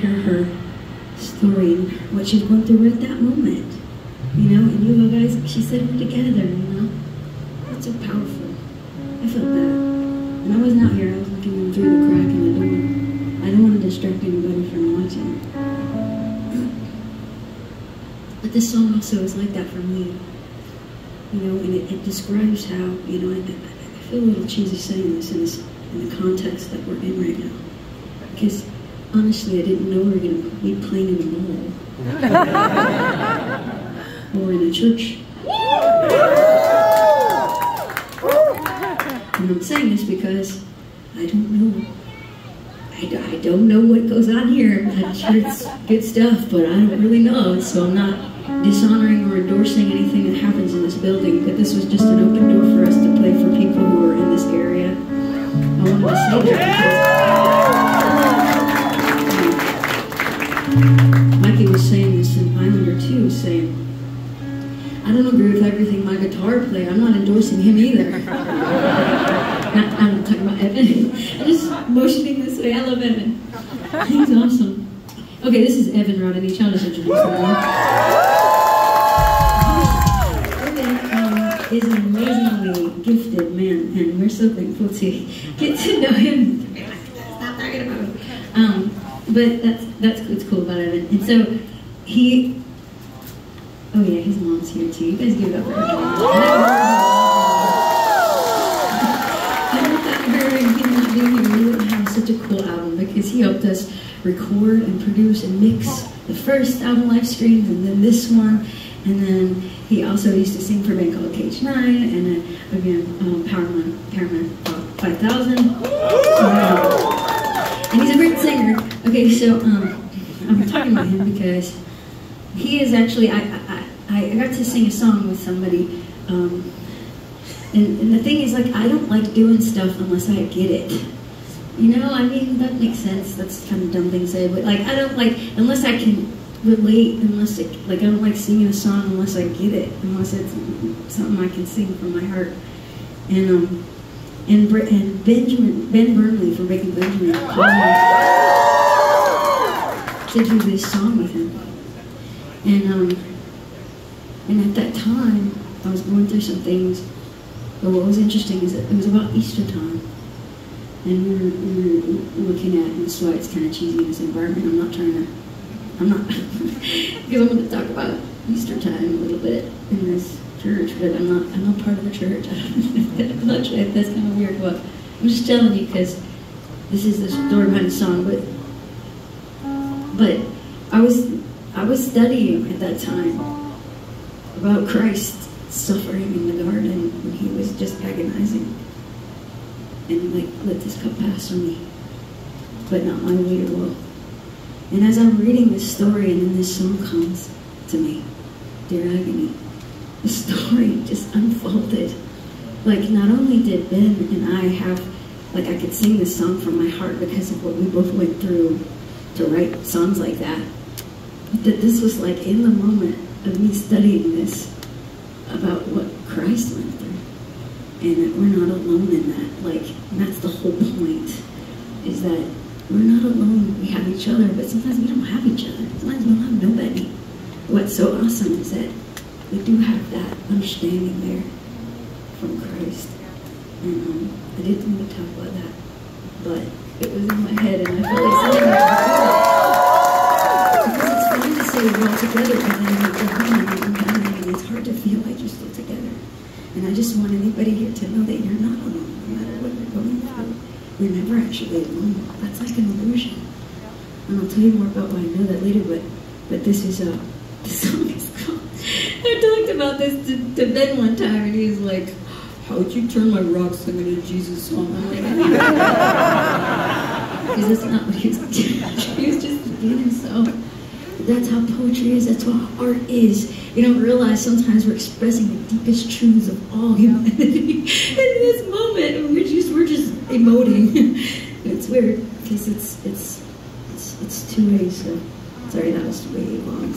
hear her story and what she's going through at that moment. You know, and you guys, she said we're together, you know. That's so powerful. I felt that. And I wasn't out here, I was looking in through the crack in the door. I don't want to distract anybody from watching. But this song also is like that for me. You know, and it describes how, you know, I feel a little cheesy saying this in the context that we're in right now. Because honestly, I didn't know we were going to be playing in a mall. Or in a church. And I'm saying this because I don't know. I don't know what goes on here. I'm sure it's good stuff, but I don't really know. So I'm not dishonoring or endorsing anything that happens in this building. But this was just an open door for us to play for people who are in this area. I wanted to say that. Mikey was saying this in Islander too, saying, I don't agree with everything my guitar player. I'm not endorsing him either. I'm talking about Evan. I'm just motioning this way. I love Evan. He's awesome. Okay, this is Evan Rodney. I'll just introduce him. Evan is an amazingly gifted man, and we're so thankful to get to know him. Stop talking about him. But that's what's cool about Evan. And so he. Oh yeah, his mom's here too. You guys give it up for her. Without her and him not being here, we wouldn't have such a cool album because he helped us record and produce and mix the first album, Live Streams, and then this one. And then he also used to sing for a band called Cage9 and then again Powerman 5000. And he's a great singer. Okay, so I'm talking about him because he is actually, I got to sing a song with somebody, and the thing is, like, I don't like doing stuff unless I get it. You know, I mean, that makes sense. That's kind of a dumb thing to say, but, like, I don't like, unless I can relate, unless, it, like, I don't like singing a song unless I get it, unless it's something I can sing from my heart. And Ben Burnley from Breaking Benjamin called me to do this song with him. And at that time, I was going through some things, but what was interesting is that it was about Easter time. And we were looking at, and so it's kind of cheesy in this environment. I'm not, because I'm going to talk about Easter time a little bit in this church, but I'm not part of the church. I'm not sure if that's kind of weird, but I'm just telling you because this is the story behind the song, but I was studying at that time about Christ suffering in the garden when he was just agonizing and like, let this cup pass from me, but not my way or will. And as I'm reading this story and then this song comes to me, Dear Agony, the story just unfolded. Like, not only did Ben and I have, like, I could sing this song from my heart because of what we both went through to write songs like that, that this was like in the moment of me studying this about what Christ went through, and that we're not alone in that. Like, and that's the whole point, is that we're not alone. We have each other, but sometimes we don't have each other. Sometimes we don't have nobody. What's so awesome is that we do have that understanding there from Christ. And I didn't want to talk about that, but it was in my head, and I felt like saying that. Because it's fun to say we're all together, and then you're behind and it's hard to feel like you're still together. And I just want anybody here to know that you're not alone, no matter what you're going through. You're never actually alone. That's like an illusion. And I'll tell you more about why I know that later, but this is the song is called. I talked about this to Ben one time, and he was like, how would you turn my rock singing a Jesus song? I'm like, because that's not what he was doing. He was just being himself. That's how poetry is. That's what art is. You don't realize sometimes we're expressing the deepest truths of all humanity in this moment, and we're just emoting. It's weird because it's two ways. So sorry, that was way long.